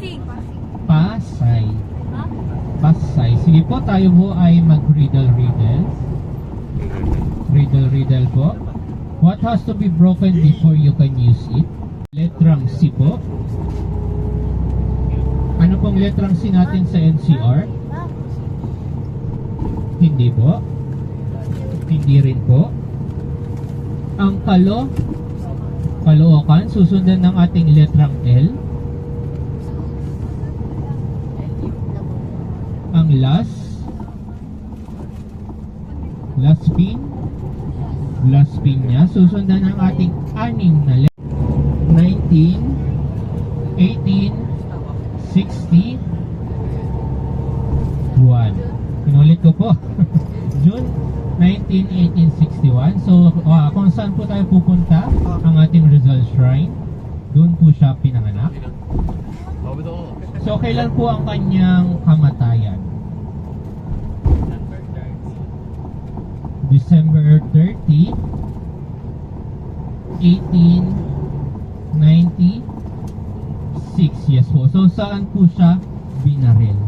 Pasig. Pasay. Ha? Pasay. Sige po, tayo po ay mag-riddle-riddle. Riddle-riddle po. What has to be broken before you can use it? Letrang C po. Ano pong letrang C natin sa NCR? Hindi po. Hindi rin po. Ang Caloocan, susundan ng ating letrang L. Ang last pin niya, susundan ng ating anim na letra. 19, 18, 60, 1. Pinulit ko po. June 19, 1861. So, kung saan po tayo pupunta, ang ating Rizal Shrine, doon po siya pinanganak. So, kailan po ang kanyang kamatayan? December 30, 1896. Yes po. So, saan po siya binaril?